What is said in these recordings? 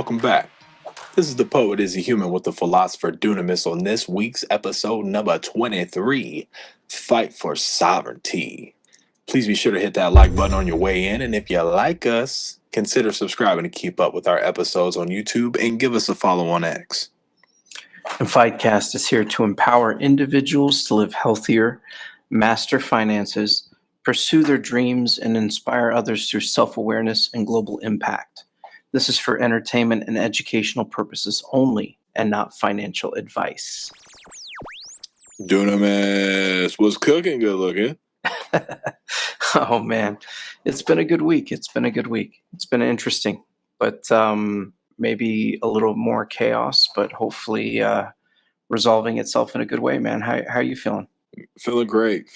Welcome back. This is the Poet is a Human with the Philosopher Dunamis on this week's episode number 23, Fight for Sovereignty. Please be sure to hit that like button on your way in, and if you like us, consider subscribing to keep up with our episodes on YouTube and give us a follow on X. And Fightcast is here to empower individuals to live healthier, master finances, pursue their dreams, and inspire others through self-awareness and global impact. This is for entertainment and educational purposes only, and not financial advice. Dunamis, what's cooking? Good looking. Oh man, it's been a good week. It's been interesting, but maybe a little more chaos, but hopefully resolving itself in a good way, man. How are you feeling? Feeling great.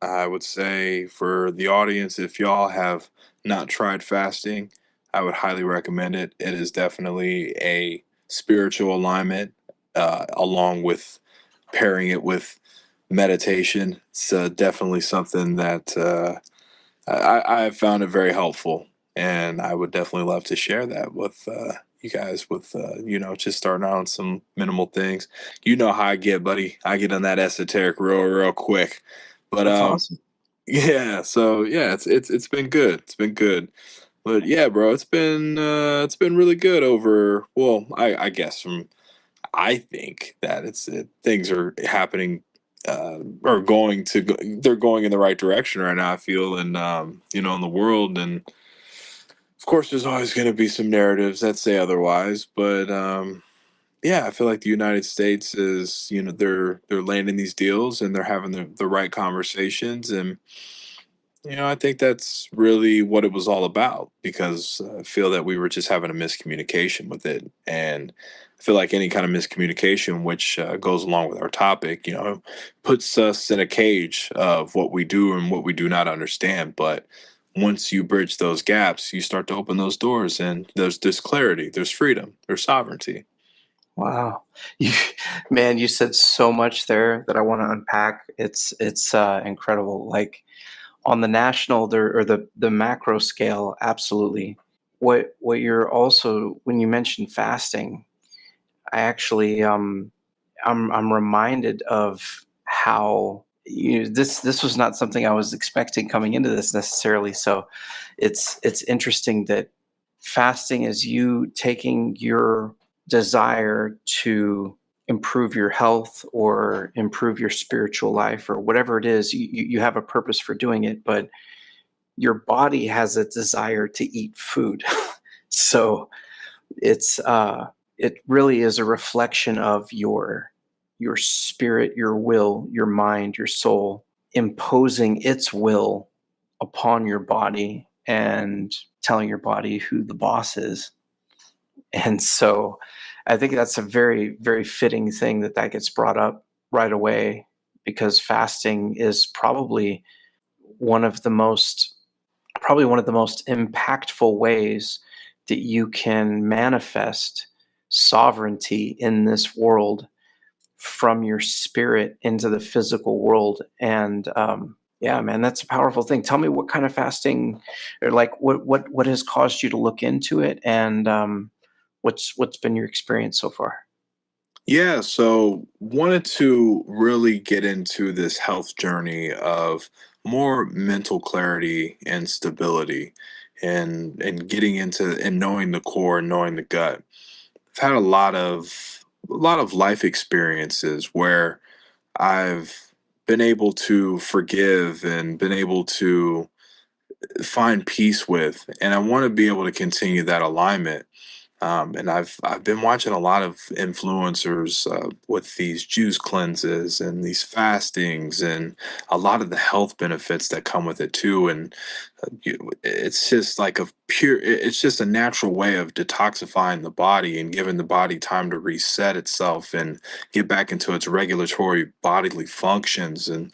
I would say for the audience, if y'all have not tried fasting, I would highly recommend it. It is definitely a spiritual alignment, along with pairing it with meditation. It's definitely something that I have found it very helpful, and I would definitely love to share that with you guys. With just starting out on some minimal things. You know how I get, buddy. I get on that esoteric real quick. But That's awesome. yeah. So yeah, it's been good. It's been good. But yeah, bro, it's been really good over. Well, I guess I think that things are happening, are going to go, they're going in the right direction right now. I feel, and in the world, and of course, there's always going to be some narratives that say otherwise. But yeah, I feel like the United States is, they're landing these deals and they're having the right conversations, and I think that's really what it was all about, because I feel that we were just having a miscommunication with it. And I feel like any kind of miscommunication, which goes along with our topic, puts us in a cage of what we do and what we do not understand. But once you bridge those gaps, you start to open those doors, and there's clarity, there's freedom, there's sovereignty. Wow, you said so much there that I want to unpack. It's incredible. Like, on the national or the macro scale, absolutely. What you're also, when you mentioned fasting, I actually I'm reminded of how this was not something I was expecting coming into this necessarily. So it's interesting that fasting is you taking your desire to improve your health or improve your spiritual life or whatever it is. You have a purpose for doing it, but your body has a desire to eat food. So it's it really is a reflection of your spirit, your will, your mind, your soul imposing its will upon your body and telling your body who the boss is. And so I think that's a very, very fitting thing that gets brought up right away, because fasting is probably one of the most impactful ways that you can manifest sovereignty in this world from your spirit into the physical world. And yeah, man, that's a powerful thing. Tell me what kind of fasting, or like what has caused you to look into it, and what's been your experience so far? Yeah, so wanted to really get into this health journey of more mental clarity and stability, and getting into and knowing the core and knowing the gut. I've had a lot of life experiences where I've been able to forgive and been able to find peace with, and I want to be able to continue that alignment. And I've been watching a lot of influencers with these juice cleanses and these fastings, and a lot of the health benefits that come with it too. And it's just like it's just a natural way of detoxifying the body and giving the body time to reset itself and get back into its regulatory bodily functions. And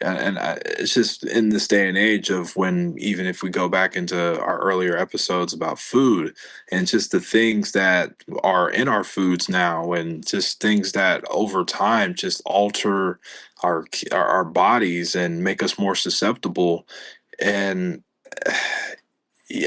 it's just in this day and age of when, even if we go back into our earlier episodes about food and just the things that are in our foods now, and just things that over time just alter our bodies and make us more susceptible. And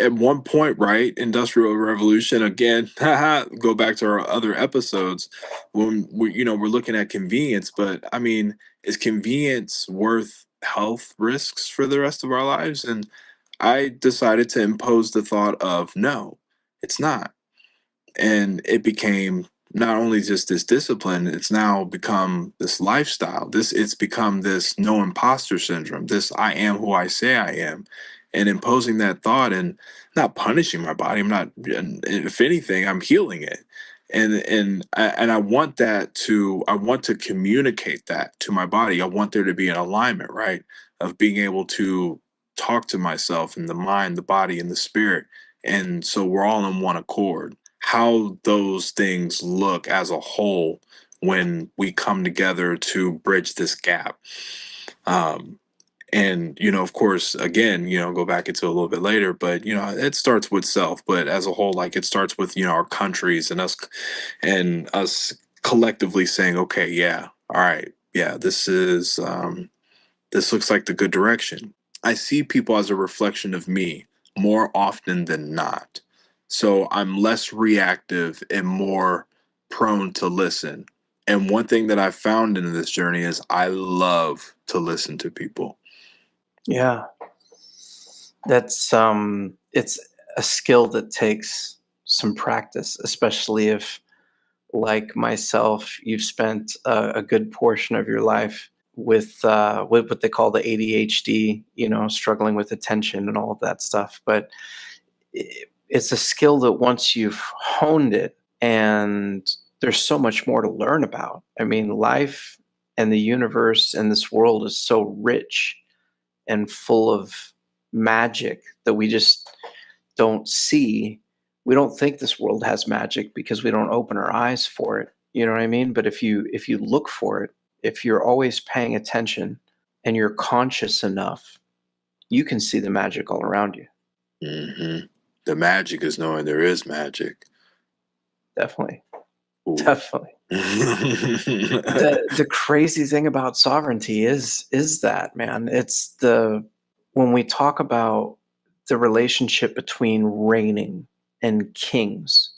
At one point, right? Industrial revolution again. Haha, go back to our other episodes when we're looking at convenience, but I mean, is convenience worth health risks for the rest of our lives? And I decided to impose the thought of no, it's not. And it became not only just this discipline, it's now become this lifestyle. It's become this no imposter syndrome, this I am who I say I am. And imposing that thought and not punishing my body. I'm not, and if anything, I'm healing it. And I want I want to communicate that to my body. I want there to be an alignment, right? Of being able to talk to myself in the mind, the body, and the spirit. And so we're all in one accord. How those things look as a whole when we come together to bridge this gap. Um, and of course, again, go back into a little bit later, but it starts with self, but as a whole, like it starts with our countries and us collectively saying, okay, yeah, all right, yeah, this looks like the good direction. I see people as a reflection of me more often than not. So I'm less reactive and more prone to listen. And one thing that I've found in this journey is I love to listen to people. Yeah, that's it's a skill that takes some practice, especially if, like myself, you've spent a good portion of your life with what they call the ADHD, struggling with attention and all of that stuff. But it's a skill that once you've honed it, and there's so much more to learn about. I mean, life and the universe and this world is so rich and full of magic that we just don't see. We don't think this world has magic because we don't open our eyes for it. You know what I mean? But if you look for it, if you're always paying attention and you're conscious enough, you can see the magic all around you. hmm The magic is knowing there is magic. Definitely. Ooh. Definitely. The crazy thing about sovereignty is that, man, it's the when we talk about the relationship between reigning and kings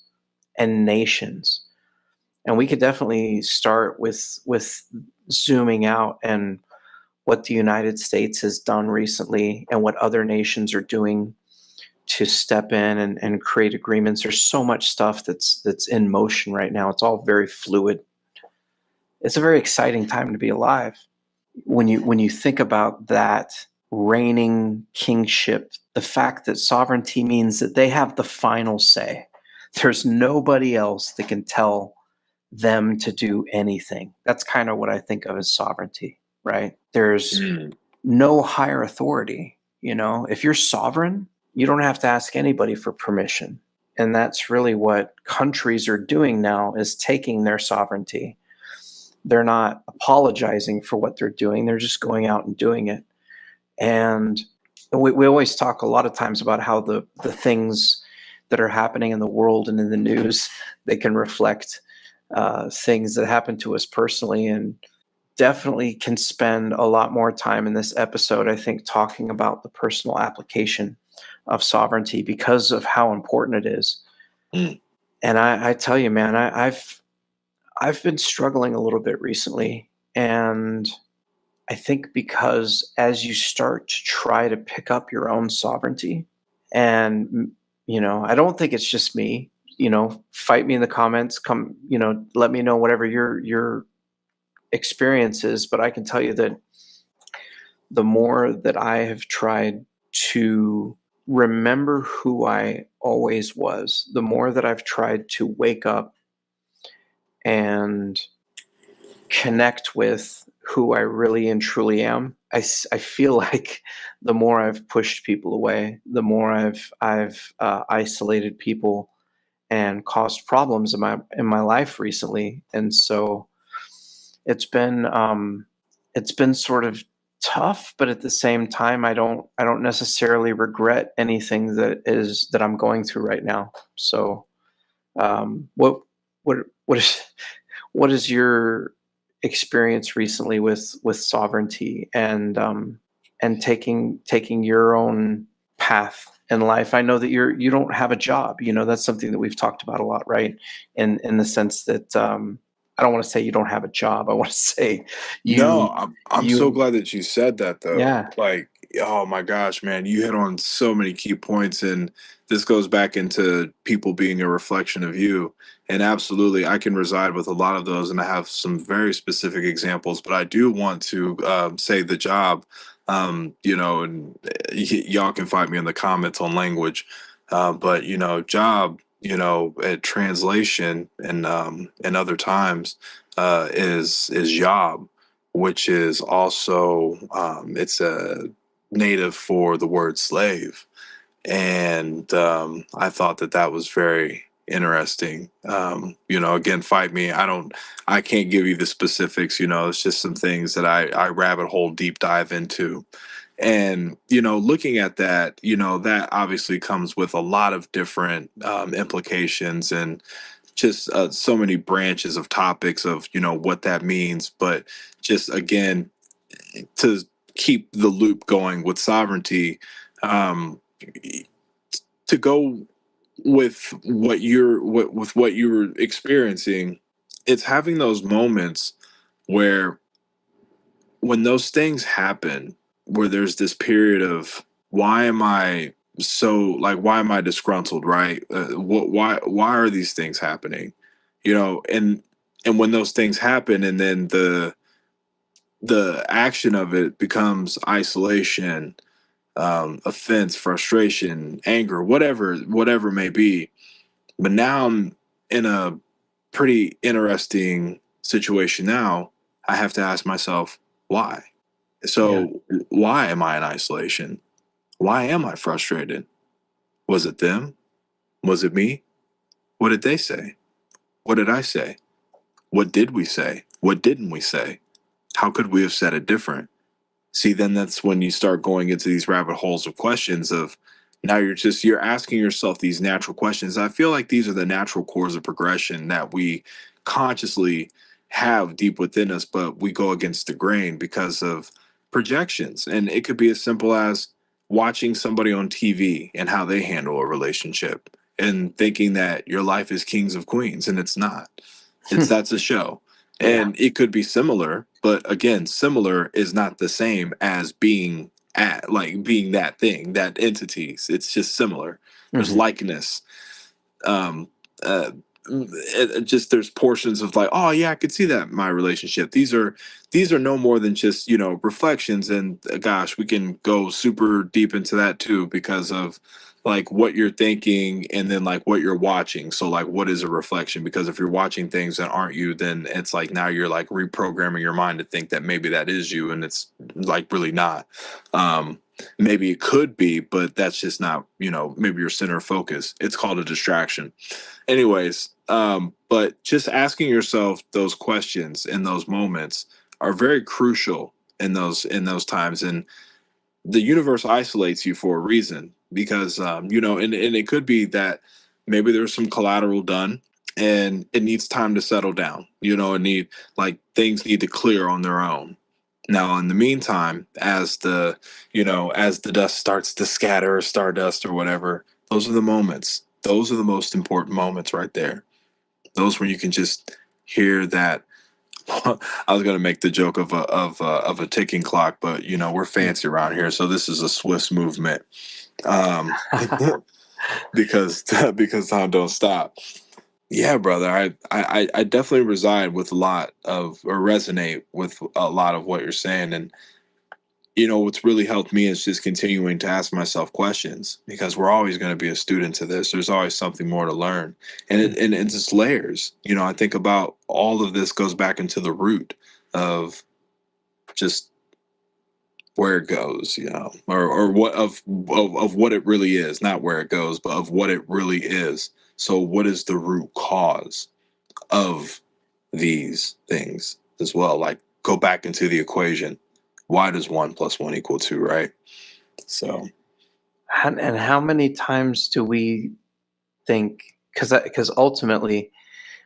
and nations, and we could definitely start with zooming out and what the United States has done recently and what other nations are doing to step in and create agreements. There's so much stuff that's in motion right now. It's all very fluid. It's a very exciting time to be alive. When you think about that reigning kingship, the fact that sovereignty means that they have the final say. There's nobody else that can tell them to do anything. That's kind of what I think of as sovereignty, right? There's Mm. no higher authority. If you're sovereign, you don't have to ask anybody for permission. And that's really what countries are doing now, is taking their sovereignty. They're not apologizing for what they're doing. They're just going out and doing it. And we always talk a lot of times about how the things that are happening in the world and in the news, they can reflect things that happen to us personally. And definitely can spend a lot more time in this episode, I think, talking about the personal application of sovereignty because of how important it is. Mm. And I tell you, man, I've been struggling a little bit recently, and I think because as you start to try to pick up your own sovereignty, and I don't think it's just me. Fight me in the comments. Come, let me know whatever your experiences. But I can tell you that the more that I have tried to remember who I always was, the more that I've tried to wake up and connect with who I really and truly am. I feel like the more I've pushed people away, the more I've isolated people and caused problems in my life recently. And so it's been sort of tough, but at the same time, I don't necessarily regret anything that I'm going through right now. So, what what is what is your experience recently with sovereignty and taking your own path? in life. I know that you don't have a job. That's something that we've talked about a lot, right? In the sense that I don't want to say you don't have a job. I want to say No, you I'm so you glad that you said that though. yeah. Like, oh my gosh, man, you hit on so many key points, and this goes back into people being a reflection of you. And absolutely, I can reside with a lot of those, and I have some very specific examples. But I do want to say the job, and y'all can find me in the comments on language. But job, at translation and other times is job, which is also it's a native for the word slave, and I thought that that was very interesting. Again, fight me. I can't give you the specifics. It's just some things that I rabbit hole deep dive into. And looking at that, that obviously comes with a lot of different implications and just so many branches of topics of what that means. But just again, to keep the loop going with sovereignty, um, to go with what you're experiencing, it's having those moments where when those things happen, where there's this period of why am I why am I disgruntled, right? Why are these things happening? And when those things happen, and then the action of it becomes isolation, offense, frustration, anger, whatever it may be. But now I'm in a pretty interesting situation now. I have to ask myself, why? Yeah. So why am I in isolation? Why am I frustrated? Was it them? Was it me? What did they say? What did I say? What did we say? What didn't we say? How could we have said it different? See, then that's when you start going into these rabbit holes of questions of now you're asking yourself these natural questions. I feel like these are the natural cores of progression that we consciously have deep within us, but we go against the grain because of projections. And it could be as simple as watching somebody on TV and how they handle a relationship and thinking that your life is kings of queens, and it's not. That's a show. Yeah. And it could be similar, but again, similar is not the same as being being that thing, that entities. It's just similar. There's Hmm. likeness. Um uh just there's portions of like, oh yeah, I could see that in my relationship. These are no more than just reflections, and gosh, we can go super deep into that too because of like what you're thinking and then like what you're watching. So like, what is a reflection? Because if you're watching things that aren't you, then it's like now you're like reprogramming your mind to think that maybe that is you, and it's like really not. um Maybe it could be, but that's just not, maybe your center of focus. It's called a distraction. Anyways, but just asking yourself those questions in those moments are very crucial in those times. And the universe isolates you for a reason because and it could be that maybe there's some collateral done and it needs time to settle down. Things need to clear on their own. Now, in the meantime, as the dust starts to scatter, or stardust or whatever, those are the moments. Those are the most important moments right there. Those where you can just hear that. I was gonna make the joke of a ticking clock, but we're fancy around here, so this is a Swiss movement, um, because because time don't stop. Yeah, brother, I definitely reside with a lot of or resonate with a lot of what you're saying, and what's really helped me is just continuing to ask myself questions because we're always going to be a student to this. There's always something more to learn. And it's just layers. I think about all of this goes back into the root of just where it goes, or what of what it really is, not where it goes, but of what it really is. So what is the root cause of these things as well? Like go back into the equation. Why does 1 + 1 equal 2, right? So And how many times do we think? Because ultimately,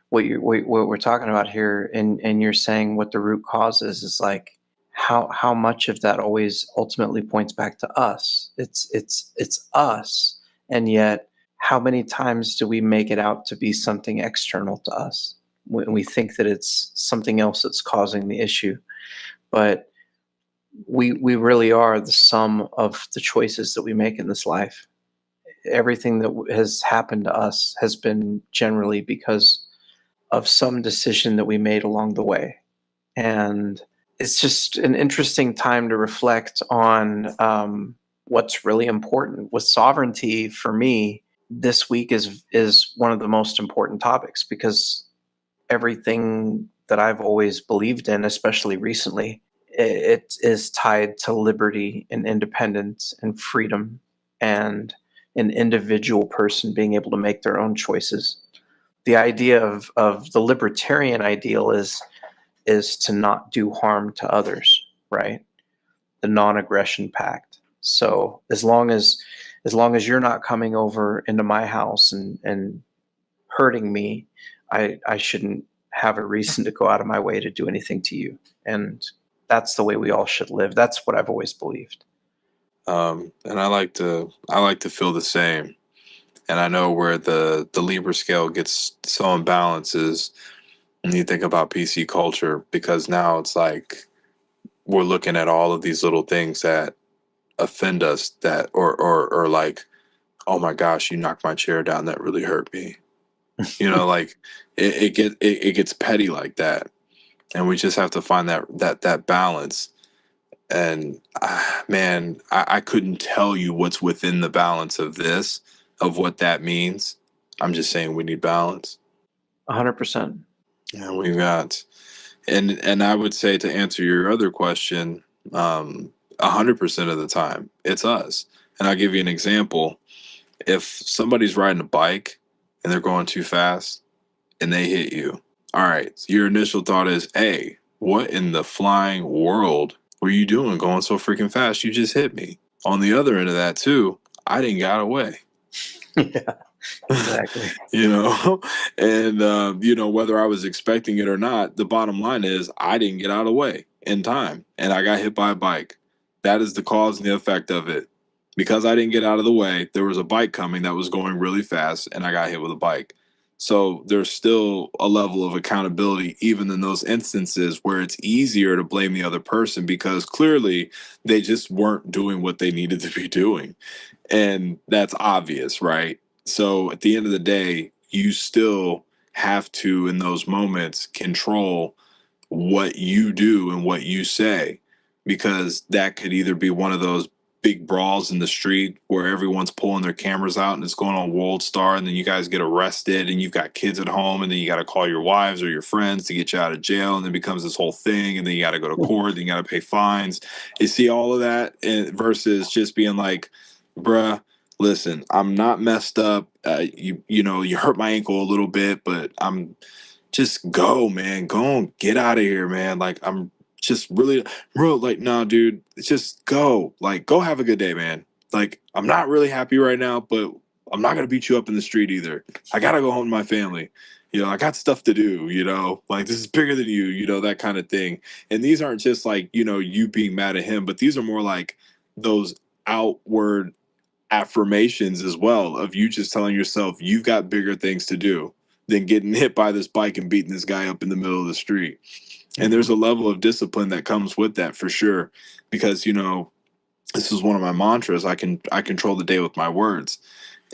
what we're talking about here, and you're saying what the root cause is like. how much of that always ultimately points back to us. It's us, and yet how many times do we make it out to be something external to us when we think that it's something else that's causing the issue? But we really are the sum of the choices that we make in this life. Everything that has happened to us has been generally because of some decision that we made along the way. And it's just an interesting time to reflect on what's really important with sovereignty. For me, this week is one of the most important topics, because everything that I've always believed in, especially recently, it is tied to liberty and independence and freedom and an individual person being able to make their own choices. The idea of the libertarian ideal is to not do harm to others, right? The non-aggression pact. So as long as you're not coming over into my house and hurting me, I shouldn't have a reason to go out of my way to do anything to you. And that's the way we all should live. That's what I've always believed. And I like to feel the same. And I know where the Libra scale gets so imbalanced is when you think about PC culture, because now it's like we're looking at all of these little things that offend us, that or like, oh my gosh, you knocked my chair down, that really hurt me. Like it gets petty like that, and we just have to find that balance. And man, I couldn't tell you what's within the balance of this, of what that means. I'm just saying we need balance. 100%. And we've got, and I would say, to answer your other question, 100% of the time it's us. And I'll give you an example. If somebody's riding a bike and they're going too fast and they hit you, all right, so your initial thought is, hey, what in the flying world were you doing going so freaking fast? You just hit me. On the other end of that too, I didn't get away. Yeah, exactly. And whether I was expecting it or not, the bottom line is I didn't get out of the way in time and I got hit by a bike. That is the cause and the effect of it. Because I didn't get out of the way, there was a bike coming that was going really fast and I got hit with a bike. So there's still a level of accountability even in those instances where it's easier to blame the other person because clearly they just weren't doing what they needed to be doing. And that's obvious, right? So at the end of the day, you still have to, in those moments, control what you do and what you say, because that could either be one of those big brawls in the street where everyone's pulling their cameras out and it's going on World Star, and then you guys get arrested and you've got kids at home, and then you got to call your wives or your friends to get you out of jail, and then it becomes this whole thing, and then you got to go to court, then you got to pay fines. You see all of that, versus just being like, bruh, listen, I'm not messed up. You hurt my ankle a little bit, but I'm just go, man. Go and get out of here, man. Like I'm just really real like, nah, dude, just go. Like, go have a good day, man. Like, I'm not really happy right now, but I'm not gonna beat you up in the street either. I gotta go home to my family. I got stuff to do, like this is bigger than you, that kind of thing. And these aren't just like, you being mad at him, but these are more like those outward affirmations as well, of you just telling yourself you've got bigger things to do than getting hit by this bike and beating this guy up in the middle of the street. And there's a level of discipline that comes with that for sure, because this is one of my mantras. I control the day with my words,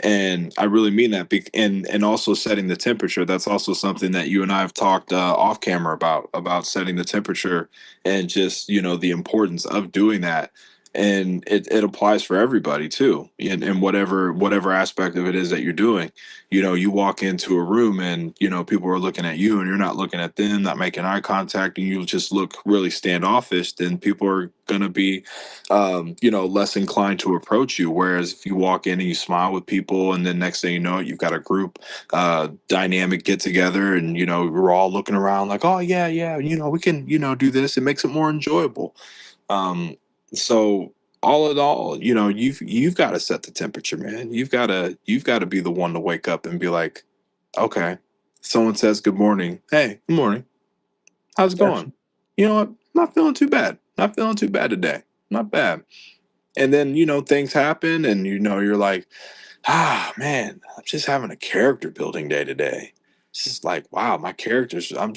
and I really mean that. And also setting the temperature. That's also something that you and I have talked off camera about setting the temperature, and just the importance of doing that. And it applies for everybody too, in whatever aspect of it is that you're doing. You walk into a room and people are looking at you and you're not looking at them, not making eye contact, and you just look really standoffish, then people are going to be less inclined to approach you. Whereas if you walk in and you smile with people, and then next thing you know, you've got a group dynamic get together, and we're all looking around like, oh yeah, we can do this. It makes it more enjoyable. So all in all, you've got to set the temperature, man. You've got to be the one to wake up and be like, okay, someone says good morning. Hey, good morning. How's it Yeah. going? You know what? I'm not feeling too bad. not feeling too bad today. Not bad. And then, things happen and you're like, man, I'm just having a character building day today. It's just like, wow, my characters, I'm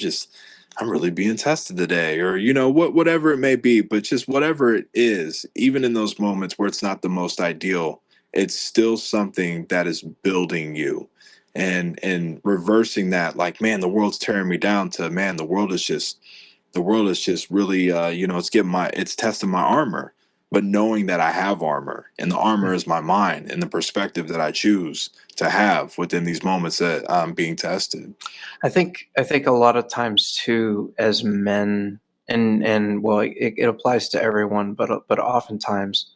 really being tested today, or whatever it may be, but just whatever it is, even in those moments where it's not the most ideal, it's still something that is building you. And reversing that, like, man, the world's tearing me down, to, man, the world is just really, it's testing my armor, but knowing that I have armor, and the armor is my mind and the perspective that I choose to have within these moments that I'm being tested. I think a lot of times too, as men, and well, it applies to everyone, but oftentimes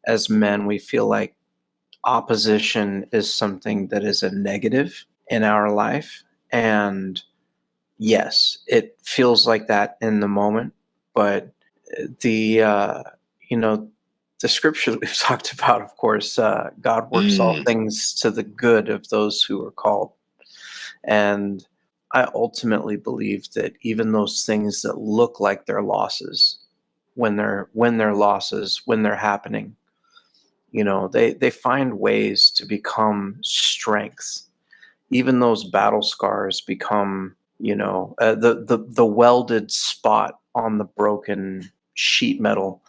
as men, we feel like opposition is something that is a negative in our life, and yes, it feels like that in the moment, but the you know the scripture that we've talked about, of course, God works all Mm, things to the good of those who are called. And I ultimately believe that even those things that look like they're losses, when they're losses, when they're happening, they find ways to become strengths. Even those battle scars become, the welded spot on the broken sheet metal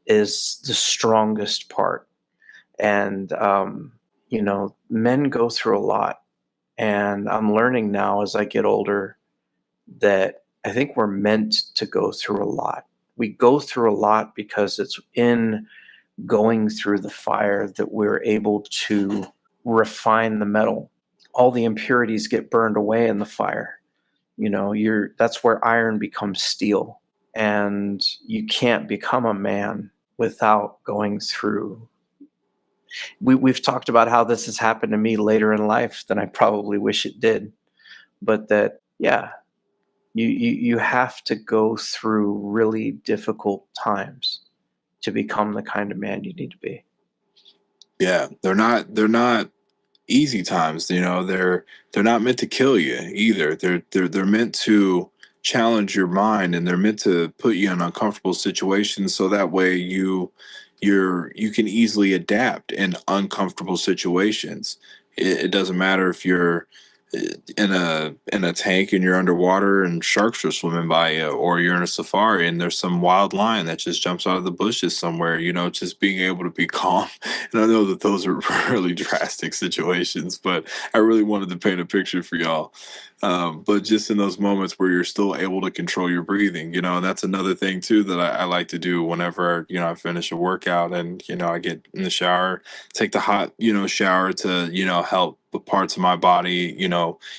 is the strongest part. And men go through a lot, and I'm learning now as I get older that I think we're meant to go through a lot. We go through a lot because it's in going through the fire that we're able to refine the metal. All the impurities get burned away in the fire. That's where iron becomes steel. And you can't become a man without going through. We've talked about how this has happened to me later in life than I probably wish it did. But that, yeah, you have to go through really difficult times to become the kind of man you need to be. yeah, they're not easy times. They're not meant to kill you either. They're meant to challenge your mind, and they're meant to put you in uncomfortable situations, so that way you can easily adapt in uncomfortable situations. It doesn't matter if you're in a tank and you're underwater and sharks are swimming by you, or you're in a safari and there's some wild lion that just jumps out of the bushes somewhere. Just being able to be calm. And I know that those are really drastic situations, but I really wanted to paint a picture for y'all. But just in those moments where you're still able to control your breathing, that's another thing too that I like to do whenever, I finish a workout, and, I get in the shower, take the hot, shower to, help the parts of my body,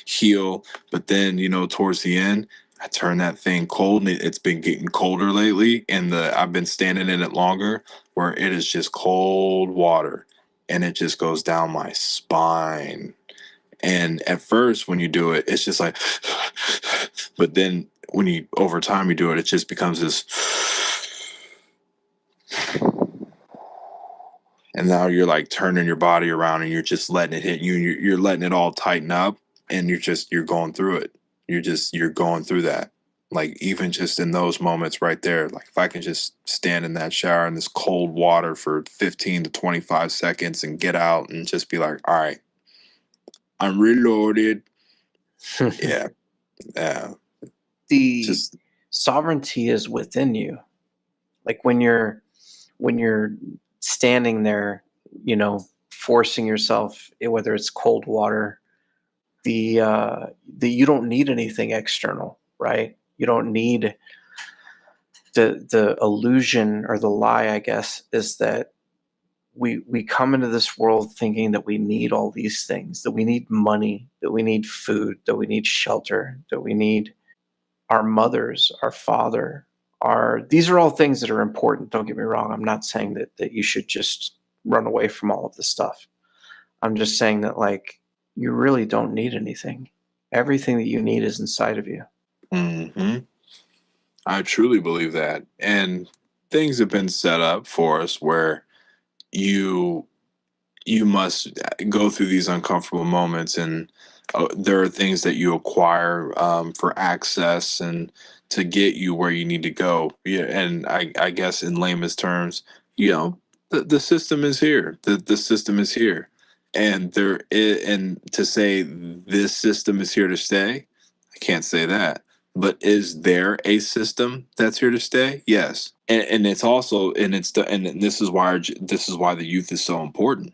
heal. But then, towards the end, I turn that thing cold, and it's been getting colder lately, and I've been standing in it longer, where it is just cold water, and it just goes down my spine. And at first, when you do it, it's just like, but then when you, over time, you do it, it just becomes this, and now you're like turning your body around, and you're just letting it hit you, and you're letting it all tighten up, and you're going through it. You're going through that. Like, even just in those moments right there, like, if I can just stand in that shower in this cold water for 15 to 25 seconds and get out and just be like, all right, I'm reloaded. Yeah. Yeah. The Just sovereignty is within you. Like when you're standing there, forcing yourself, whether it's cold water, the you don't need anything external, right? You don't need the illusion, or the lie, I guess, is that we come into this world thinking that we need all these things, that we need money, that we need food, that we need shelter, that we need our mothers, our father, our these are all things that are important. Don't get me wrong. I'm not saying that you should just run away from all of this stuff. I'm just saying that, like, you really don't need anything. Everything that you need is inside of you. mhm. I truly believe that. And things have been set up for us where you you must go through these uncomfortable moments, and there are things that you acquire for access and to get you where you need to go. Yeah, and I guess in layman's terms, the system is here. The system is here, and and to say this system is here to stay, I can't say that. But is there a system that's here to stay? Yes, and it's also and this is why the youth is so important,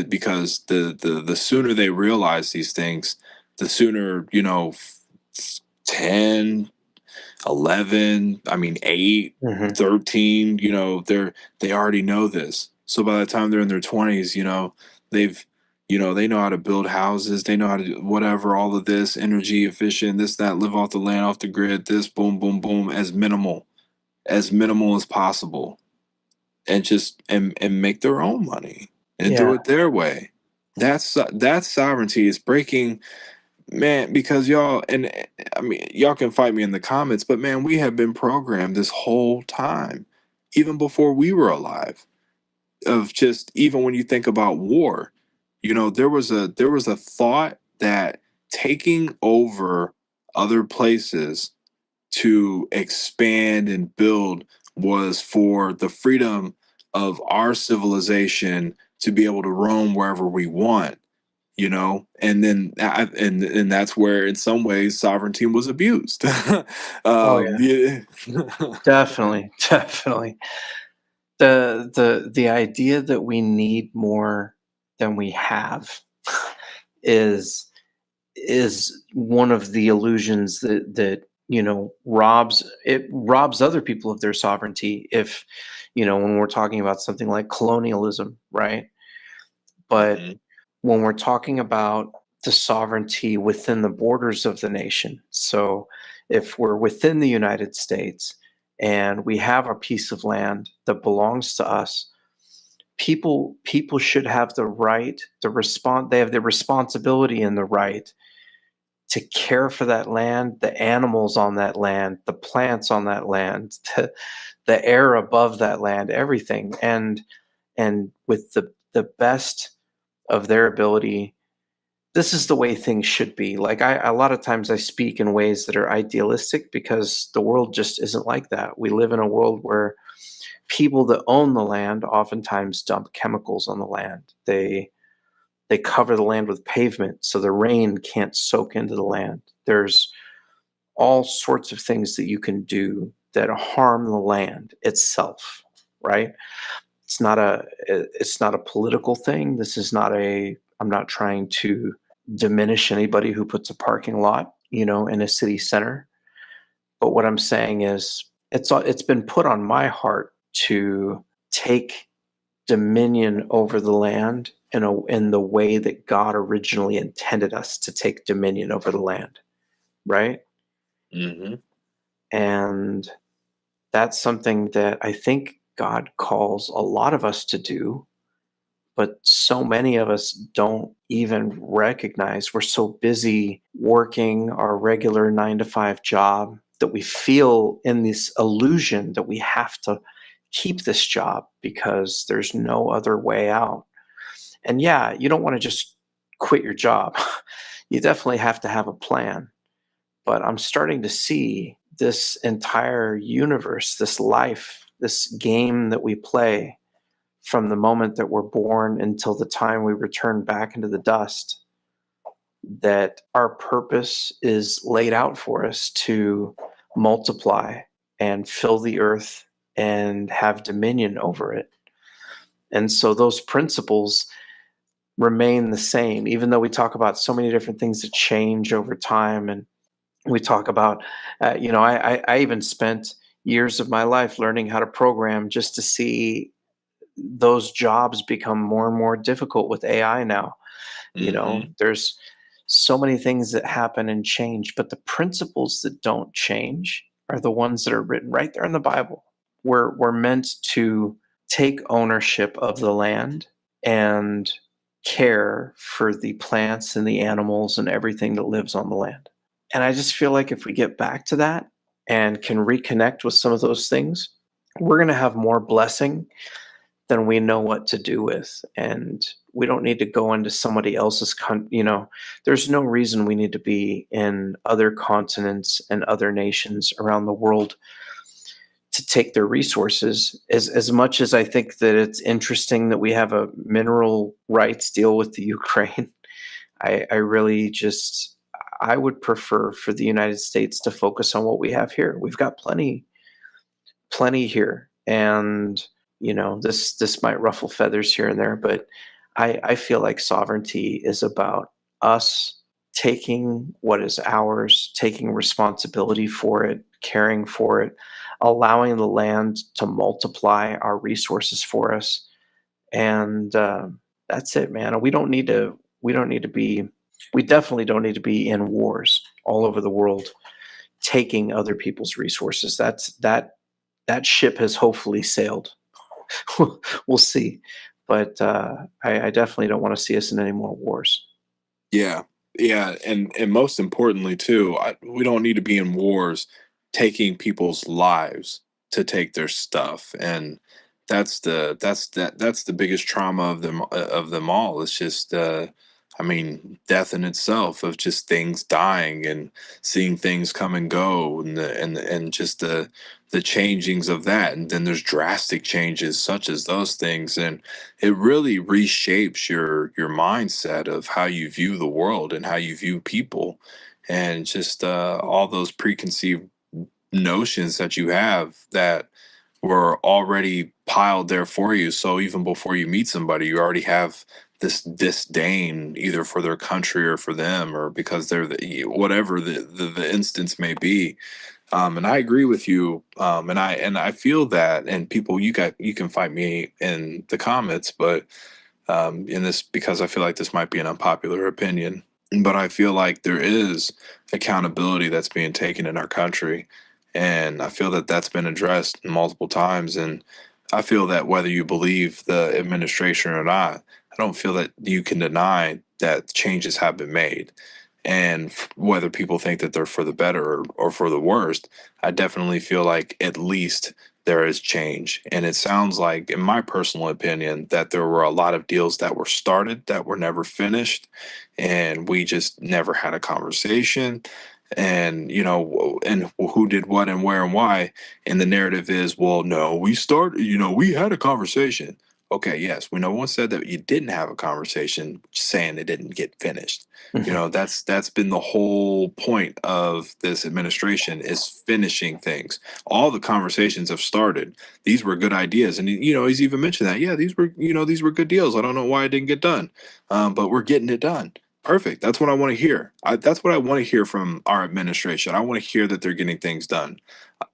because the sooner they realize these things, the sooner 10, 11, I mean 8, Hmm. 13, they already know this. So by the time they're in their 20s, they've they know how to build houses, they know how to do whatever, all of this energy efficient, this, that, live off the land, off the grid, this, boom, boom, boom, as minimal as possible, and just and make their own money and do Yeah. it their way. That's sovereignty. Is breaking, man, because y'all, and I mean, y'all can fight me in the comments, but man, we have been programmed this whole time, even before we were alive, of just, even when you think about war, there was a thought that taking over other places to expand and build was for the freedom of our civilization to be able to roam wherever we want, and then and that's where in some ways sovereignty was abused. Oh yeah. Yeah. Definitely. Definitely. The idea that we need more than we have is one of the illusions that robs other people of their sovereignty, if when we're talking about something like colonialism, right? But Mhm. when we're talking about the sovereignty within the borders of the nation, so if we're within the United States and we have a piece of land that belongs to us, people should have the right, they have the responsibility and the right to care for that land, the animals on that land, the plants on that land, the air above that land, everything, and with the best of their ability. This is the way things should be. Like, a lot of times I speak in ways that are idealistic because the world just isn't like that. We live in a world where people that own the land oftentimes dump chemicals on the land. They cover the land with pavement so the rain can't soak into the land. There's all sorts of things that you can do that harm the land itself, right? It's not a political thing. This is not a I'm not trying to diminish anybody who puts a parking lot, in a city center. But what I'm saying is it's been put on my heart to take dominion over the land in the way that God originally intended us to take dominion over the land, right? Mhm. And that's something that I think God calls a lot of us to do, but so many of us don't even recognize. We're so busy working our regular 9 to 5 job that we feel in this illusion that we have to keep this job because there's no other way out. And yeah, you don't want to just quit your job. You definitely have to have a plan. But I'm starting to see this entire universe, this life, this game that we play from the moment that we're born until the time we return back into the dust, that our purpose is laid out for us to multiply and fill the earth and have dominion over it. And so those principles remain the same, even though we talk about so many different things that change over time. And we talk about, I even spent years of my life learning how to program just to see those jobs become more and more difficult with AI now. Mhm. There's so many things that happen and change, but the principles that don't change are the ones that are written right there in the Bible. We're meant to take ownership of the land and care for the plants and the animals and everything that lives on the land. And I just feel like if we get back to that and can reconnect with some of those things, we're going to have more blessing then we know what to do with, and we don't need to go into somebody else's there's no reason we need to be in other continents and other nations around the world to take their resources. As much as I think that it's interesting that we have a mineral rights deal with the Ukraine, I really just I would prefer for the United States to focus on what we have here. We've got plenty here, and this might ruffle feathers here and there, but I feel like sovereignty is about us taking what is ours, taking responsibility for it, caring for it, allowing the land to multiply our resources for us, and that's it, man. We don't need to be. We definitely don't need to be in wars all over the world, taking other people's resources. That ship has hopefully sailed. We'll see, but I definitely don't want to see us in any more wars. Yeah, yeah, and most importantly too, we don't need to be in wars taking people's lives to take their stuff, and that's the biggest trauma of them all. It's just, I mean, death in itself of just things dying and seeing things come and go, and just the changings of that, and then there's drastic changes such as those things, and it really reshapes your mindset of how you view the world and how you view people, and just all those preconceived notions that you have that were already piled there for you. So even before you meet somebody, you already have this disdain either for their country or for them, or because they're whatever the instance may be. And I agree with you. And I feel that. And people, you can fight me in the comments, but in this, because I feel like this might be an unpopular opinion, but I feel like there is accountability that's being taken in our country, and I feel that that's been addressed multiple times. And I feel that whether you believe the administration or not, I don't feel that you can deny that changes have been made. And whether people think that they're for the better or for the worst, I definitely feel like at least there is change. And it sounds like, in my personal opinion, that there were a lot of deals that were started that were never finished. And we just never had a conversation. And, and who did what and where and why. And the narrative is, well, no, we had a conversation. Okay, yes, we no one said that you didn't have a conversation, saying it didn't get finished. Mhm. That's been the whole point of this administration, is finishing things. All the conversations have started. These were good ideas, and he's even mentioned that, yeah, these were good deals. I don't know why it didn't get done, but we're getting it done. Perfect. That's what I want to hear. That's what I want to hear from our administration. I want to hear that they're getting things done.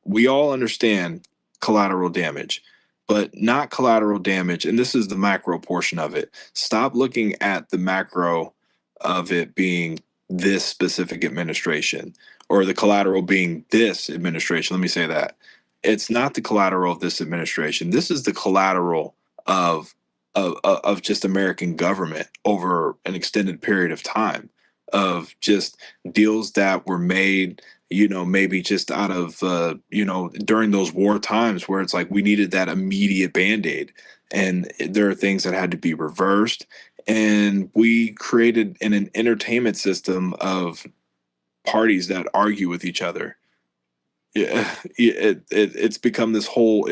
We all understand collateral damage, but not collateral damage, and this is the macro portion of it. Stop looking at the macro of it being this specific administration, or the collateral being this administration. Let me say that. It's not the collateral of this administration. This is the collateral of of just American government over an extended period of time, of just deals that were made, maybe just out of, during those war times where it's like we needed that immediate band-aid. And there are things that had to be reversed. And we created an entertainment system of parties that argue with each other. Yeah, it's become this whole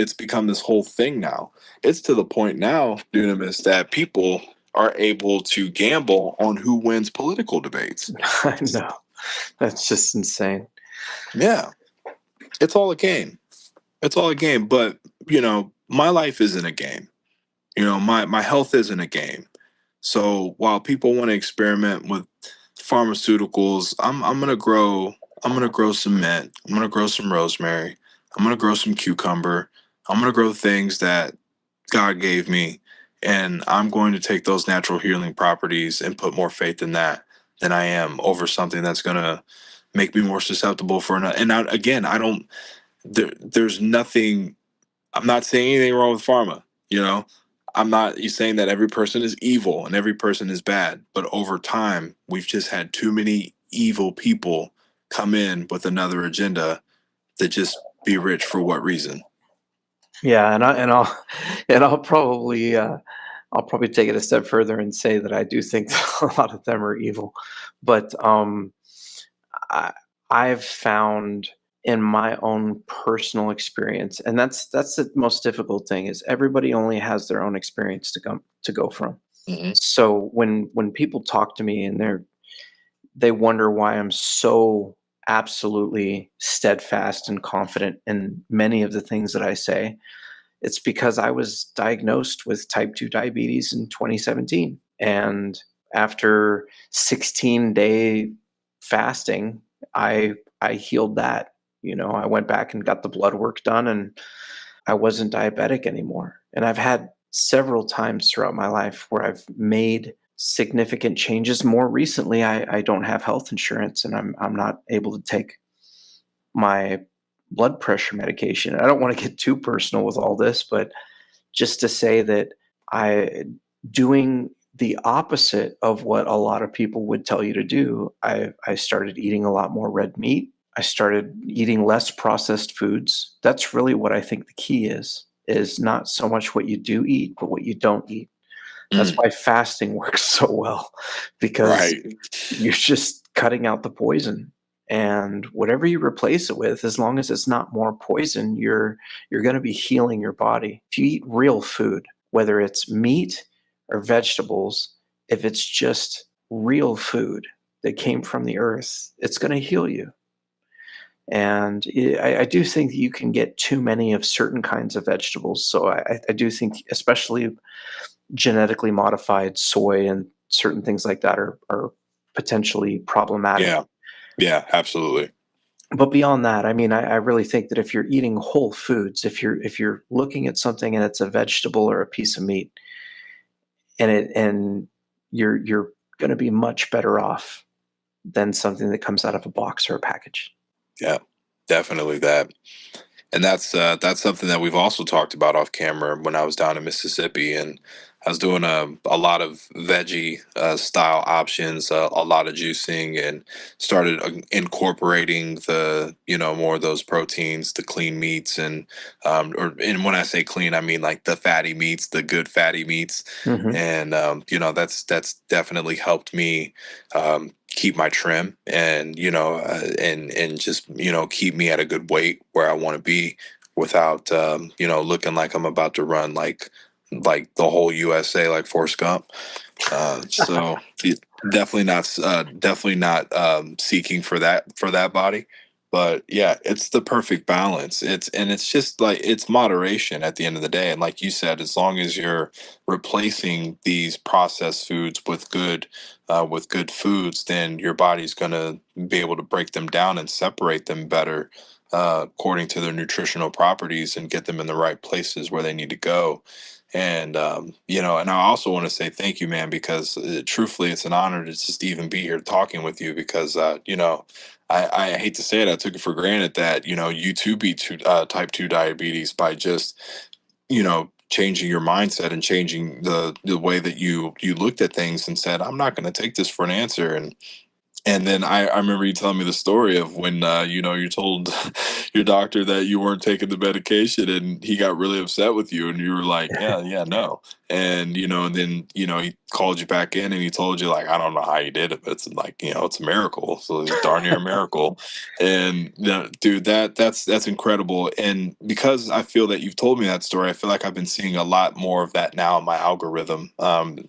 thing now. It's to the point now, Dunamis, that people are able to gamble on who wins political debates. I know. That's just insane. Yeah, it's all a game. It's all a game. But my life isn't a game. My health isn't a game. So while people want to experiment with pharmaceuticals, I'm gonna grow some mint. I'm gonna grow some rosemary. I'm gonna grow some cucumber. I'm gonna grow things that God gave me, and I'm going to take those natural healing properties and put more faith in that than I am over something that's gonna make me more susceptible for another. And again, I don't. There's nothing. I'm not saying anything wrong with pharma. I'm not you saying that every person is evil and every person is bad, but over time, we've just had too many evil people come in with another agenda to just be rich for what reason? Yeah, and I'll and I'll probably take it a step further and say that I do think a lot of them are evil. But I, I've found in my own personal experience, and that's the most difficult thing, is everybody only has their own experience to go from. Hmm. So when people talk to me and they wonder why I'm so absolutely steadfast and confident in many of the things that I say, it's because I was diagnosed with type 2 diabetes in 2017. And after 16-day fasting, I healed that. I went back and got the blood work done, and I wasn't diabetic anymore. And I've had several times throughout my life where I've made significant changes. More recently, I don't have health insurance, and I'm not able to take my blood pressure medication. I don't want to get too personal with all this, but just to say that I doing the opposite of what a lot of people would tell you to do. I started eating a lot more red meat. I started eating less processed foods. That's really what I think the key is not so much what you do eat, but what you don't eat. That's Mm, why fasting works so well, because right. you're just cutting out the poison. And whatever you replace it with, as long as it's not more poison, you're going to be healing your body. If you eat real food, whether it's meat or vegetables, if it's just real food that came from the earth, it's going to heal you. And I do think that you can get too many of certain kinds of vegetables. So I do think, especially genetically modified soy and certain things like that, are potentially problematic. Yeah. Yeah, absolutely. But beyond that, I mean, I really think that if you're eating whole foods, if you're looking at something and it's a vegetable or a piece of meat, and you're going to be much better off than something that comes out of a box or a package. Yeah, definitely that. And that's something that we've also talked about off camera when I was down in Mississippi, and I was doing a lot of veggie style options, a lot of juicing, and started incorporating the more of those proteins, the clean meats, and when I say clean, I mean like the fatty meats, the good fatty meats, Hmm. and that's definitely helped me keep my trim, and and just keep me at a good weight where I want to be without looking like I'm about to run like the whole USA like Forrest Gump. So definitely not seeking for that body. But yeah, it's the perfect balance. It's just like it's moderation at the end of the day. And like you said, as long as you're replacing these processed foods with good foods, then your body's gonna be able to break them down and separate them better according to their nutritional properties and get them in the right places where they need to go. And and I also want to say thank you, man, because truthfully, it's an honor to just even be here talking with you. Because I hate to say it, I took it for granted that you too beat type 2 diabetes by just changing your mindset and changing the way that you looked at things and said, I'm not going to take this for an answer. And then I remember you telling me the story of when you told your doctor that you weren't taking the medication, and he got really upset with you, and you were like, yeah, no. And and then he called you back in and he told you like, I don't know how you did it, but it's like it's a miracle. So it's darn near a miracle. And dude, that's incredible. And because I feel that you've told me that story, I feel like I've been seeing a lot more of that now in my algorithm,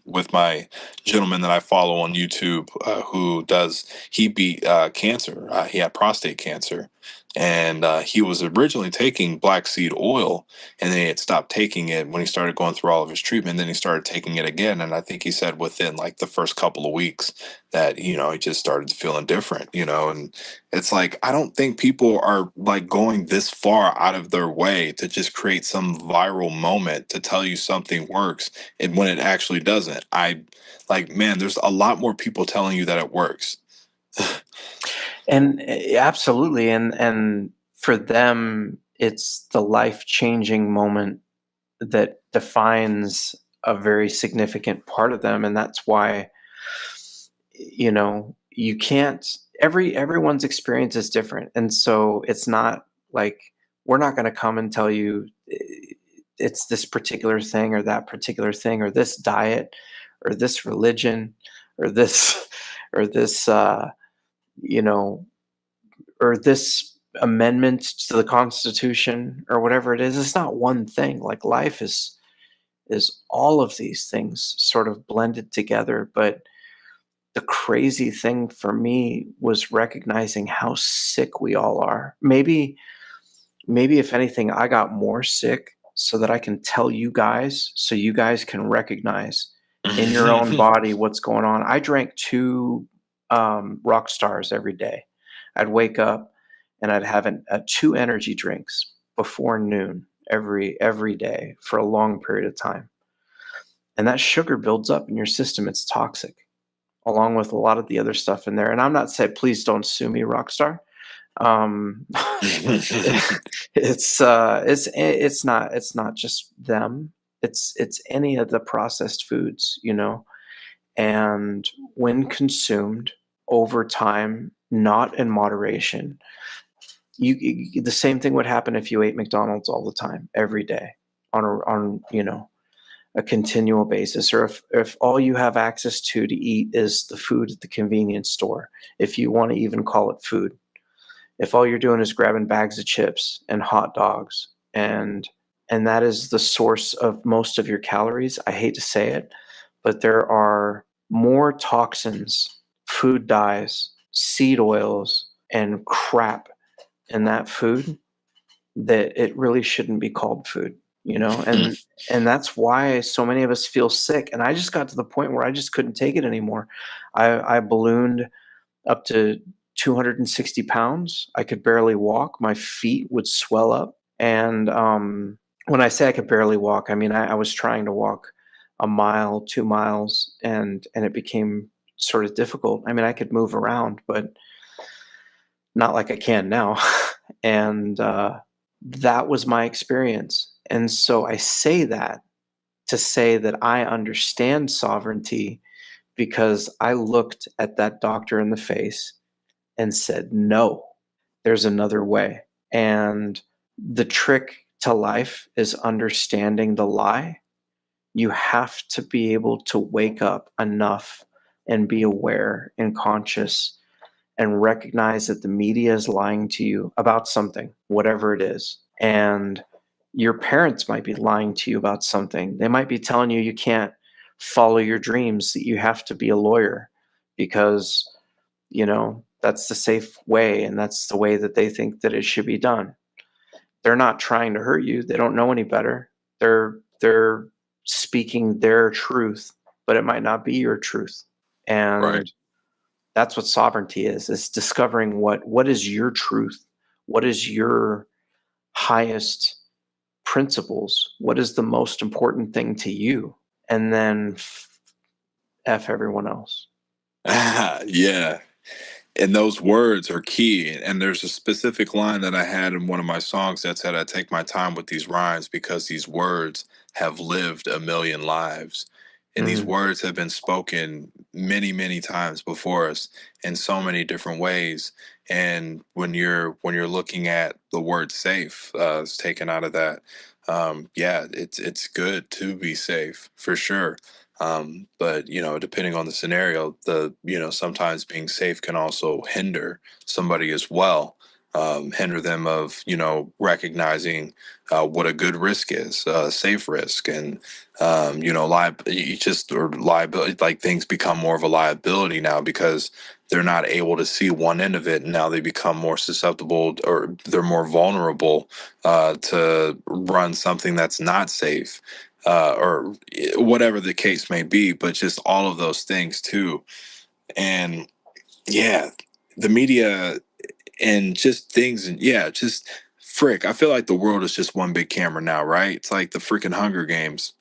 with my gentleman that I follow on YouTube, who does he beat cancer. He had prostate cancer, and he was originally taking black seed oil, and then he had stopped taking it when he started going through all of his treatment. Then he started taking it again, and I think he said within like the first couple of weeks that he just started feeling different. And it's like I don't think people are like going this far out of their way to just create some viral moment to tell you something works, and when it actually doesn't. I like, man, there's a lot more people telling you that it works. And absolutely, and for them, it's the life changing moment that defines a very significant part of them, and that's why you can't everyone's experience is different, and so it's not like we're not going to come and tell you it's this particular thing or that particular thing or this diet or this religion or this or this you know or this amendment to the Constitution or whatever it is. It's not one thing. Like life is all of these things sort of blended together. But the crazy thing for me was recognizing how sick we all are. Maybe if anything, I got more sick so that I can tell you guys, so you guys can recognize in your own body what's going on. I drank two rock stars every day. I'd wake up and I'd have two energy drinks before noon every day for a long period of time. And that sugar builds up in your system. It's toxic, along with a lot of the other stuff in there. And I'm not saying, please don't sue me, Rockstar. Um, it's not just them. It's any of the processed foods, and when consumed over time, not in moderation, the same thing would happen if you ate McDonald's all the time, every day, on a continual basis, or if all you have access to eat is the food at the convenience store, if you want to even call it food. If all you're doing is grabbing bags of chips and hot dogs, and that is the source of most of your calories, I hate to say it, but there are more toxins, food dyes, seed oils, and crap in that food that it really shouldn't be called food, and that's why so many of us feel sick. And I just got to the point where I just couldn't take it anymore. I ballooned up to 260 pounds. I could barely walk. My feet would swell up. And when I say I could barely walk, I mean I was trying to walk a mile, 2 miles, and it became sort of difficult. I mean, I could move around, but not like I can now. And that was my experience. And so I say that to say that I understand sovereignty because I looked at that doctor in the face and said, no, there's another way. And the trick to life is understanding the lie. You have to be able to wake up enough and be aware and conscious and recognize that the media is lying to you about something, whatever it is. And your parents might be lying to you about something. They might be telling you you can't follow your dreams, that you have to be a lawyer because, that's the safe way and that's the way that they think that it should be done. They're not trying to hurt you. They don't know any better. They're speaking their truth, but it might not be your truth. Right. And that's what sovereignty is discovering what is your truth, what is your highest principles, what is the most important thing to you, and then f everyone else. Yeah. And those words are key. And there's a specific line that I had in one of my songs that said, I take my time with these rhymes because these words have lived a million lives. And these Mm, words have been spoken many, many times before us in so many different ways. And when you're looking at the word safe, it's taken out of that. Yeah, it's good to be safe for sure. But depending on the scenario, sometimes being safe can also hinder somebody as well. Hinder them of recognizing what a good risk is, safe risk, and you just or liability. Like things become more of a liability now because they're not able to see one end of it, and now they become more susceptible or they're more vulnerable to run something that's not safe, or whatever the case may be, but just all of those things too. And yeah, the media and just things, and yeah, just frick. I feel like the world is just one big camera now, right? It's like the freaking Hunger Games,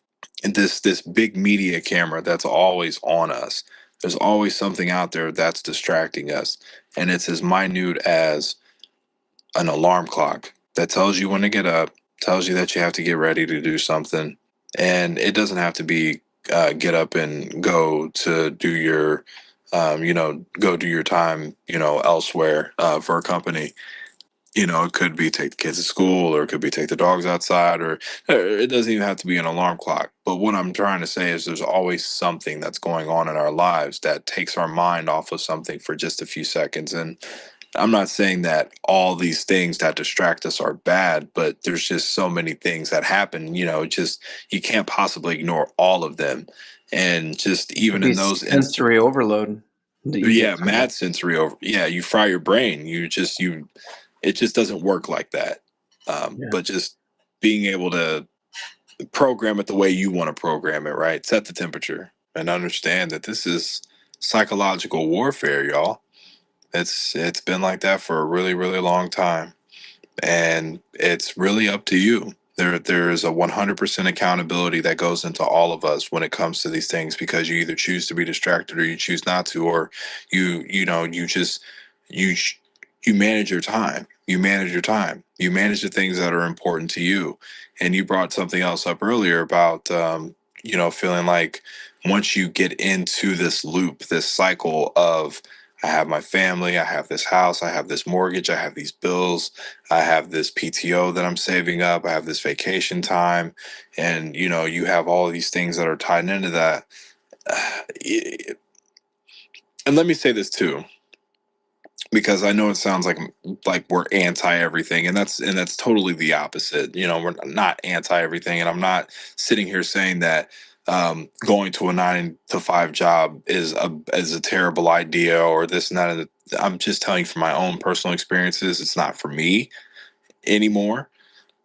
and this big media camera that's always on us. There's always something out there that's distracting us, and it's as minute as an alarm clock that tells you when to get up, tells you that you have to get ready to do something. And it doesn't have to be get up and go to do your, go do your time, elsewhere for a company. It could be take the kids to school, or it could be take the dogs outside, or it doesn't even have to be an alarm clock. But what I'm trying to say is there's always something that's going on in our lives that takes our mind off of something for just a few seconds. And I'm not saying that all these things that distract us are bad, but there's just so many things that happen, just you can't possibly ignore all of them. And just Could even be in those sensory overload that you yeah, just had. mad sensory over. Yeah, you fry your brain. It just doesn't work like that. Yeah. But just being able to program it the way you want to program it, right? Set the temperature and understand that this is psychological warfare, y'all. It's been like that for a really, really long time. And it's really up to you. There is a 100% accountability that goes into all of us when it comes to these things, because you either choose to be distracted or you choose not to, or you just you sh- you manage your time. You manage the things that are important to you. And you brought something else up earlier about feeling like once you get into this loop, this cycle of I have my family, I have this house, I have this mortgage, I have these bills, I have this PTO that I'm saving up, I have this vacation time, and you have all of these things that are tied into that. And let me say this too, because I know it sounds like we're anti everything, and that's totally the opposite. We're not anti everything, and I'm not sitting here saying that going to a 9 to 5 job is a terrible idea or this and that. I'm just telling you from my own personal experiences, it's not for me anymore.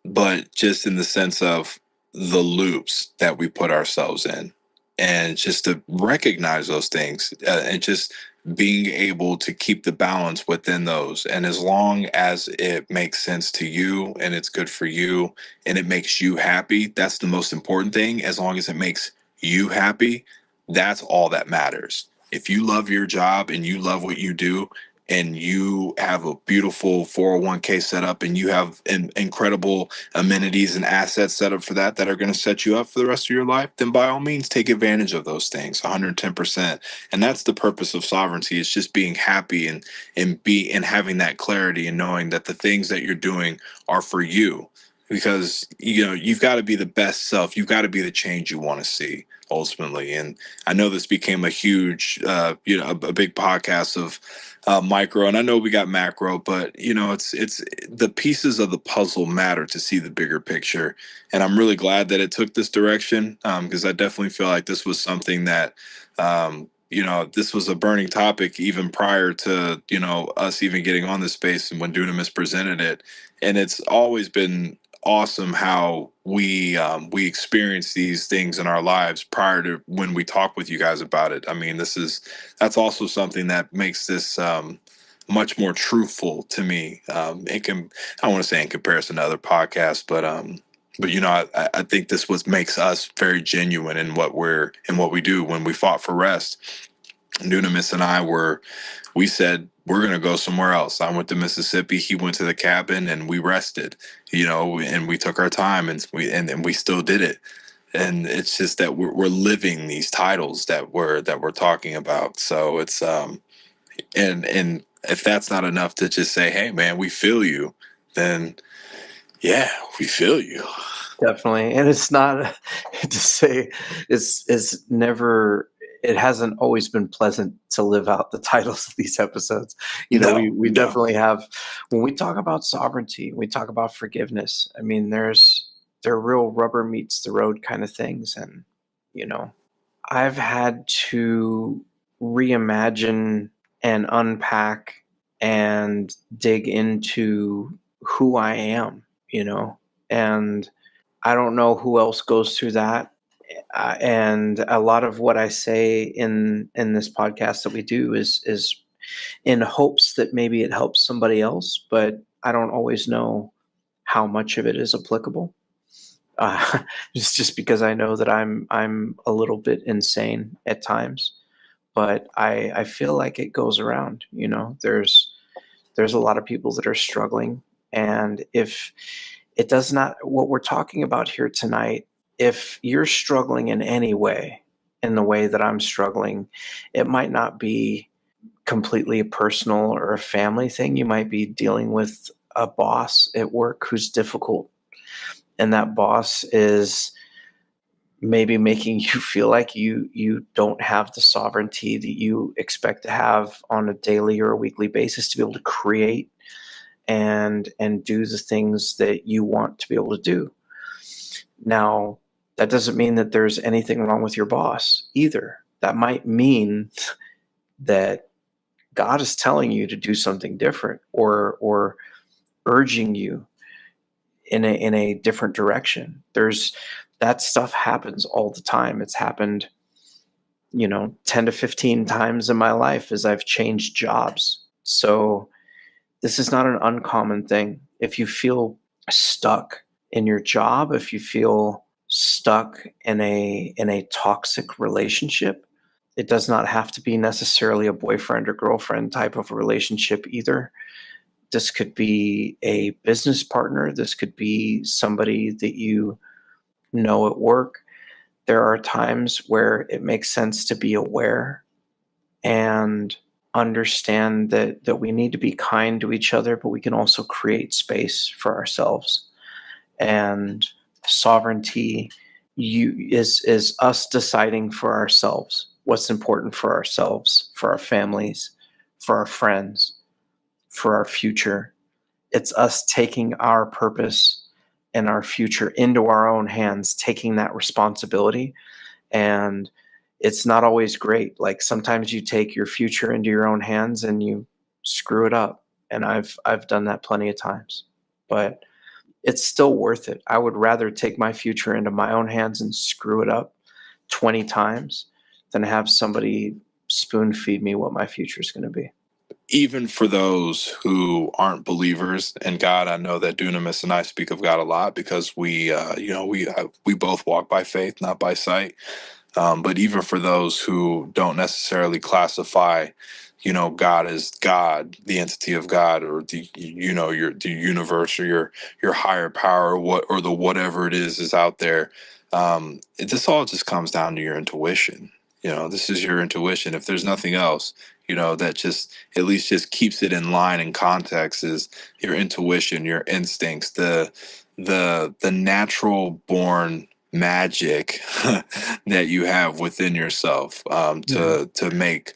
But just in the sense of the loops that we put ourselves in, and just to recognize those things, and just being able to keep the balance within those. And as long as it makes sense to you and it's good for you and it makes you happy, that's the most important thing. As long as it makes you happy, that's all that matters. If you love your job and you love what you do, and you have a beautiful 401k set up, and you have incredible amenities and assets set up for that are going to set you up for the rest of your life, then by all means take advantage of those things 110%. And that's the purpose of sovereignty. It's just being happy and having that clarity and knowing that the things that you're doing are for you, because you've got to be the best self. You've got to be the change you want to see ultimately. And I know this became a huge a big podcast of micro, and I know we got macro, but it's the pieces of the puzzle matter to see the bigger picture. And I'm really glad that it took this direction, because I definitely feel like this was something that this was a burning topic even prior to us even getting on this space, and when Dunamis presented it. And it's always been awesome how we experience these things in our lives prior to when we talk with you guys about it. I mean, that's also something that makes this much more truthful to me. It can, I don't want to say in comparison to other podcasts, but I think this was makes us very genuine in what we do. When we fought for rest, Dunamis and we said we're going to go somewhere else. I went to Mississippi, he went to the cabin, and we rested, and we took our time, and we still did it. And it's just that we're living these titles that we're talking about. So it's and if that's not enough to just say, hey man, we feel you, then yeah, we feel you. Definitely. And it's not to say it's never, it hasn't always been pleasant to live out the titles of these episodes. No, We no. definitely have, when we talk about sovereignty, we talk about forgiveness. I mean, they're real rubber meets the road kind of things. And, you know, I've had to reimagine and unpack and dig into who I am, and I don't know who else goes through that. And a lot of what I say in this podcast that we do is in hopes that maybe it helps somebody else, but I don't always know how much of it is applicable. Just because I know that I'm a little bit insane at times, but I feel like it goes around. There's a lot of people that are struggling, and if it does not, what we're talking about here tonight, if you're struggling in any way, in the way that I'm struggling, it might not be completely a personal or a family thing. You might be dealing with a boss at work who's difficult, and that boss is maybe making you feel like you don't have the sovereignty that you expect to have on a daily or a weekly basis to be able to create and do the things that you want to be able to do. Now, that doesn't mean that there's anything wrong with your boss either. That might mean that God is telling you to do something different, or urging you in a different direction. There's that stuff happens all the time. It's happened, 10 to 15 times in my life as I've changed jobs. So this is not an uncommon thing. If you feel stuck in your job, if you feel stuck in a toxic relationship, it does not have to be necessarily a boyfriend or girlfriend type of a relationship either. This could be a business partner. This could be somebody that you know at work. There are times where it makes sense to be aware and understand that we need to be kind to each other, but we can also create space for ourselves. And sovereignty is us deciding for ourselves what's important for ourselves, for our families, for our friends, for our future. It's us taking our purpose and our future into our own hands, taking that responsibility. And it's not always great. Like sometimes you take your future into your own hands and you screw it up. And I've done that plenty of times. But it's still worth it. I would rather take my future into my own hands and screw it up 20 times than have somebody spoon feed me what my future is going to be. Even for those who aren't believers in God, I know that Dunamis and I speak of God a lot because we both walk by faith, not by sight. But even for those who don't necessarily classify, God as God, the entity of God, or the universe, or your higher power, or the whatever it is out there. This all just comes down to your intuition. This is your intuition. If there's nothing else, that just at least just keeps it in line and context, is your intuition, your instincts, the natural born magic that you have within yourself, to make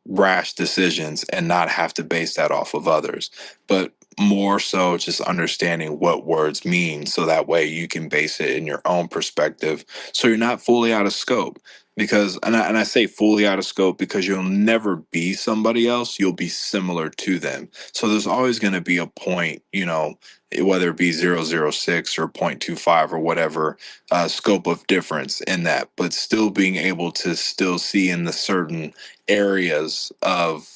rash decisions and not have to base that off of others, but more so just understanding what words mean, so that way you can base it in your own perspective, so you're not fully out of scope. Because and I say fully out of scope because you'll never be somebody else, you'll be similar to them. So there's always going to be a point, whether it be 0.006 or 0.25 or whatever scope of difference in that, but still being able to still see in the certain areas of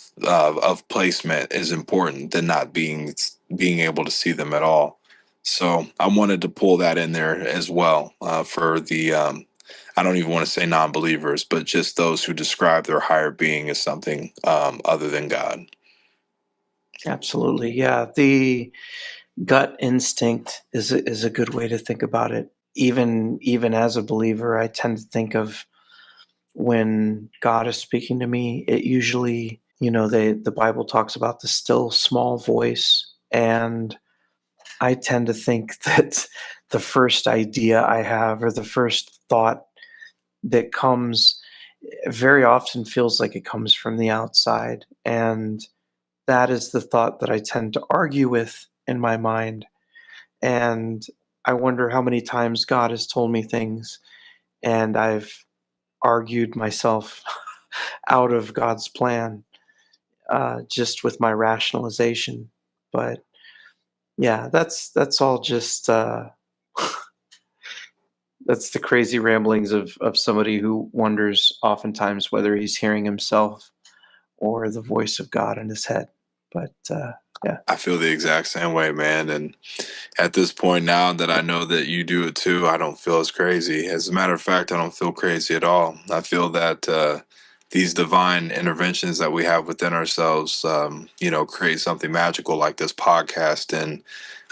placement is important than not being able to see them at all. So I wanted to pull that in there as well, for the I don't even want to say non-believers, but just those who describe their higher being as something other than God. Absolutely. Yeah. The gut instinct is a good way to think about it. Even as a believer, I tend to think of when God is speaking to me, it usually, the Bible talks about the still small voice. And I tend to think that the first idea I have, or the first thought that comes, very often feels like it comes from the outside. And that is the thought that I tend to argue with in my mind. And I wonder how many times God has told me things and I've argued myself out of God's plan, just with my rationalization. But yeah, that's all just that's the crazy ramblings of somebody who wonders oftentimes whether he's hearing himself or the voice of God in his head. But yeah. I feel the exact same way, man. And at this point, now that I know that you do it too, I don't feel as crazy. As a matter of fact, I don't feel crazy at all. I feel that these divine interventions that we have within ourselves, create something magical like this podcast. And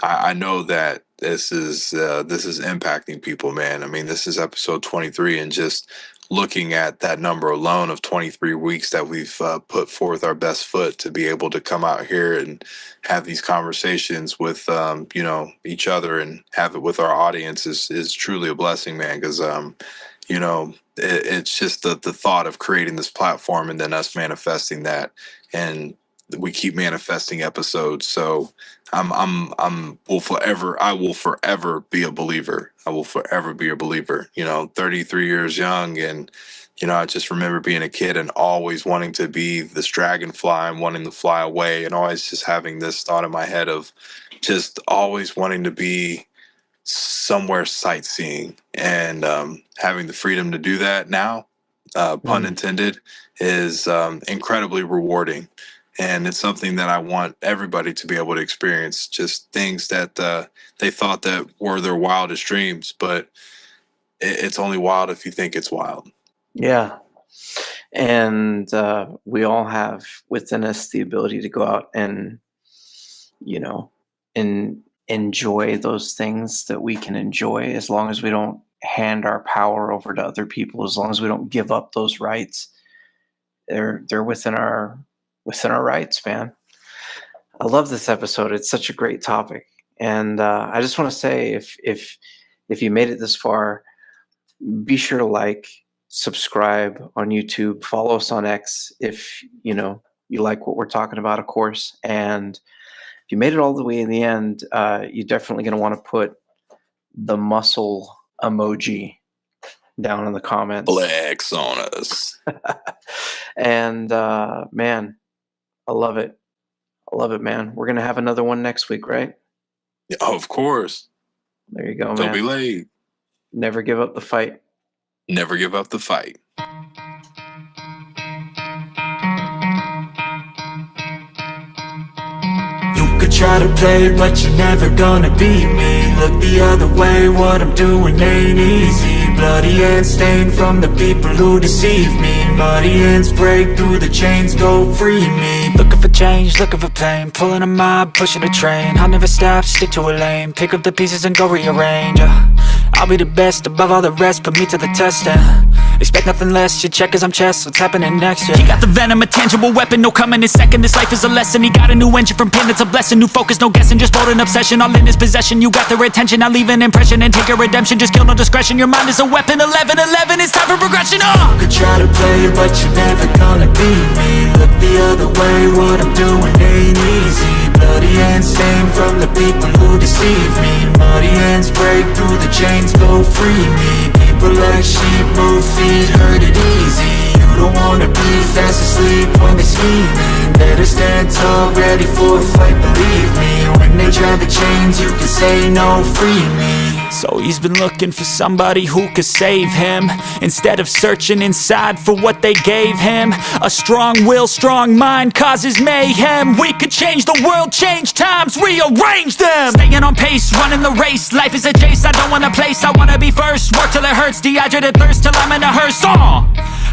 I know that this is impacting people, man. I mean, this is episode 23, and just looking at that number alone of 23 weeks that we've put forth our best foot to be able to come out here and have these conversations with each other and have it with our audience is truly a blessing, man. Because it's just the thought of creating this platform and then us manifesting that, and we keep manifesting episodes. So I will forever be a believer. I will forever be a believer. 33 years young, and I just remember being a kid and always wanting to be this dragonfly and wanting to fly away, and always just having this thought in my head of just always wanting to be somewhere sightseeing, and having the freedom to do that now, pun intended, is incredibly rewarding. And it's something that I want everybody to be able to experience, just things that they thought that were their wildest dreams, but it's only wild if you think it's wild. Yeah. And we all have within us the ability to go out and, and enjoy those things that we can enjoy, as long as we don't hand our power over to other people, as long as we don't give up those rights. They're within our rights, man. I love this episode. It's such a great topic. And I just want to say, if you made it this far, be sure to like, subscribe on YouTube, follow us on X if you like what we're talking about, of course. And if you made it all the way in the end, you're definitely going to want to put the muscle emoji down in the comments. Flex on us. And man, I love it. I love it, man. We're going to have another one next week, right? Oh, of course. There you go, man. Don't be late. Never give up the fight. Never give up the fight. You could try to play, but you're never gonna beat me. Look the other way, what I'm doing ain't easy. Bloody hands stained from the people who deceive me. Muddy hands break through the chains, go free me. Looking for change, looking for pain. Pulling a mob, pushing a train. I'll never stop, stick to a lane. Pick up the pieces and go rearrange. I'll be the best above all the rest, put me to the test, expect nothing less, your check is I'm chess, what's happening next, He got the venom, a tangible weapon, no coming in second. This life is a lesson, he got a new engine from pain, it's a blessing. New focus, no guessing, just bold and obsession. All in his possession, you got their attention. I'll leave an impression and take a redemption. Just kill, no discretion, your mind is a weapon. 11-11, it's time for progression, You could try to play, but you're never gonna beat me. Look the other way, what I'm doing ain't easy. Bloody hands stained from the people who deceive me. Muddy hands break through the chains, go free me. People like sheep move feet, hurt it easy. You don't wanna be fast asleep when they're scheming. Better stand tall, ready for a fight, believe me. When they try the chains, you can say no, free me. So he's been looking for somebody who could save him, instead of searching inside for what they gave him. A strong will, strong mind causes mayhem. We could change the world, change times, rearrange them. Staying on pace, running the race. Life is a chase, I don't want a place, I wanna be first. Work till it hurts, dehydrated thirst till I'm in a hearse.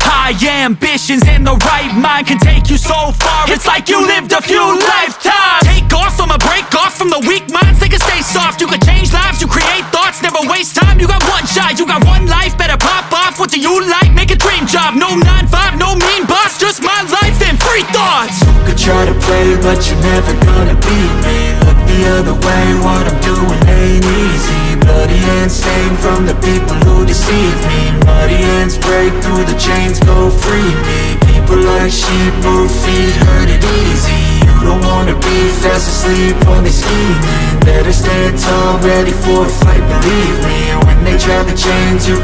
High ambitions in the right mind can take you so far. It's like you lived a few lifetimes. Take off, I'ma break off from the weak minds. They can stay soft, you can change lives, you create thoughts, never waste time. You got one shot, you got one life, better pop off. What do you like? Make a dream job. No 9-5, no mean boss, just my life and free thoughts. You could try to play, but you're never gonna beat me. Look the other way, what I'm doing ain't easy. Bloody hands stained from the people who deceive me. Muddy hands break through the chains, go free me. People like sheep move feet, hurt it easy. You don't wanna be fast asleep when they're scheming. Better stand tall, ready for a fight, believe me. When they try the chains, you